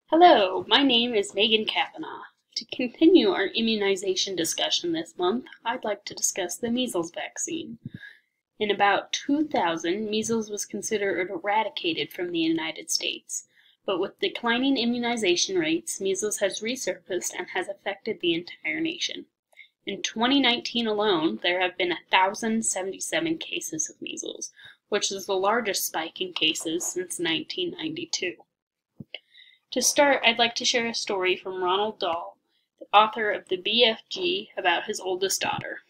Hello, my name is Megan Kavanaugh. To continue our immunization discussion this month, I'd like to discuss the measles vaccine. In about 2000, measles was considered eradicated from the United States, but with declining immunization rates, measles has resurfaced and has affected the entire nation. In 2019 alone, there have been 1,077 cases of measles, which is the largest spike in cases since 1992. To start, I'd like to share a story from Ronald Dahl, the author of the BFG, about his oldest daughter.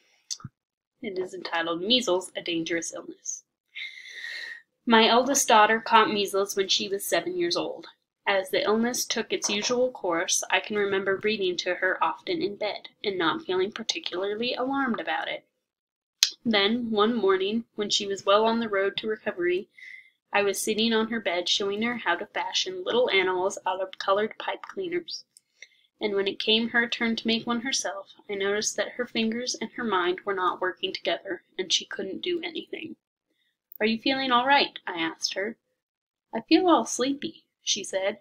It is entitled Measles, a Dangerous Illness. My eldest daughter caught measles when she was 7 years old. As the illness took its usual course, I can remember reading to her often in bed and not feeling particularly alarmed about it. Then, one morning, when she was well on the road to recovery, I was sitting on her bed showing her how to fashion little animals out of colored pipe cleaners. And when it came her turn to make one herself, I noticed that her fingers and her mind were not working together, and she couldn't do anything. "Are you feeling all right?" I asked her. "I feel all sleepy," she said.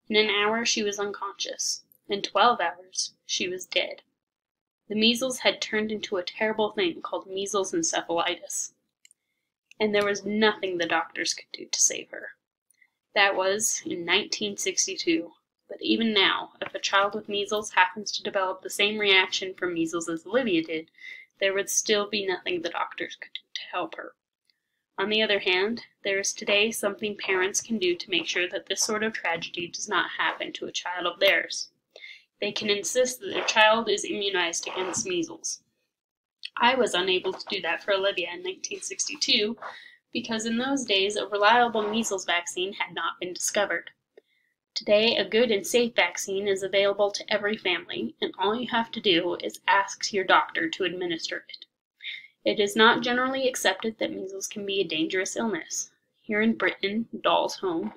In an hour she was unconscious. In 12 hours she was dead. The measles had turned into a terrible thing called measles encephalitis. And there was nothing the doctors could do to save her. That was in 1962, but even now, if a child with measles happens to develop the same reaction from measles as Olivia did, there would still be nothing the doctors could do to help her. On the other hand, there is today something parents can do to make sure that this sort of tragedy does not happen to a child of theirs. They can insist that their child is immunized against measles. I was unable to do that for Olivia in 1962 because in those days a reliable measles vaccine had not been discovered. Today, a good and safe vaccine is available to every family, and all you have to do is ask your doctor to administer it. It is not generally accepted that measles can be a dangerous illness. Here in Britain, Dahl's home,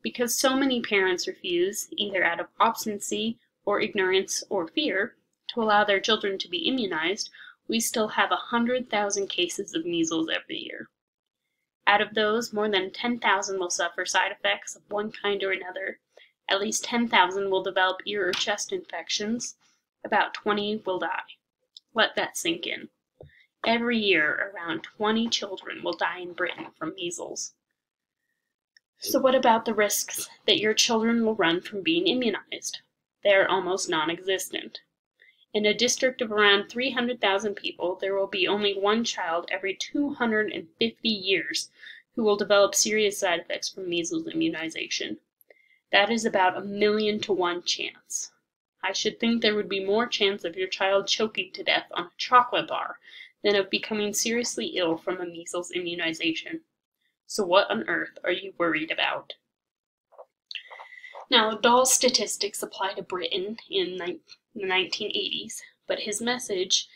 because so many parents refuse, either out of obstinacy or ignorance or fear, to allow their children to be immunized, we still have 100,000 cases of measles every year. Out of those, more than 10,000 will suffer side effects of one kind or another. At least 10,000 will develop ear or chest infections. About 20 will die. Let that sink in. Every year, around 20 children will die in Britain from measles. So what about the risks that your children will run from being immunized? They are almost non-existent. In a district of around 300,000 people, there will be only one child every 250 years who will develop serious side effects from measles immunization. That is about 1,000,000 to 1 chance. I should think there would be more chance of your child choking to death on a chocolate bar than of becoming seriously ill from a measles immunization. So what on earth are you worried about? Now, Dahl's statistics apply to Britain in the 1980s, but his message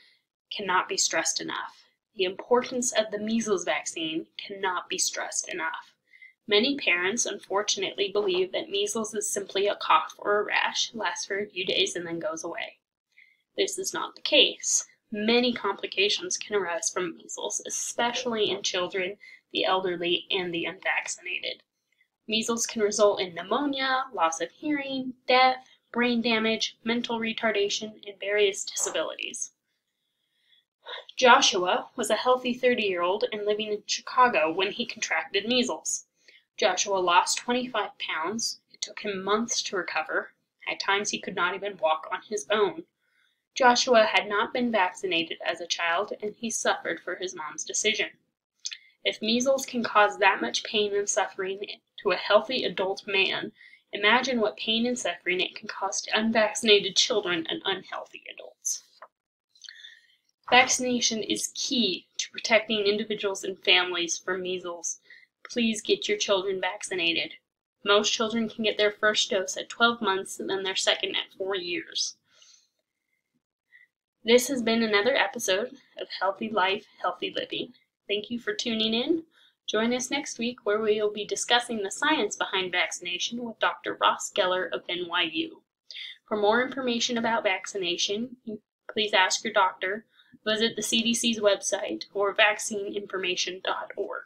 cannot be stressed enough. The importance of the measles vaccine cannot be stressed enough. Many parents, unfortunately, believe that measles is simply a cough or a rash, lasts for a few days, and then goes away. This is not the case. Many complications can arise from measles, especially in children, the elderly, and the unvaccinated. Measles can result in pneumonia, loss of hearing, death, brain damage, mental retardation, and various disabilities. Joshua was a healthy 30-year-old and living in Chicago when he contracted measles. Joshua lost 25 pounds. It took him months to recover. At times he could not even walk on his own. Joshua had not been vaccinated as a child, and he suffered for his mom's decision. If measles can cause that much pain and suffering to a healthy adult man, imagine what pain and suffering it can cause to unvaccinated children and unhealthy adults. Vaccination is key to protecting individuals and families from measles. Please get your children vaccinated. Most children can get their first dose at 12 months and then their second at 4 years. This has been another episode of Healthy Life, Healthy Living. Thank you for tuning in. Join us next week where we will be discussing the science behind vaccination with Dr. Ross Geller of NYU. For more information about vaccination, please ask your doctor, visit the CDC's website or vaccineinformation.org.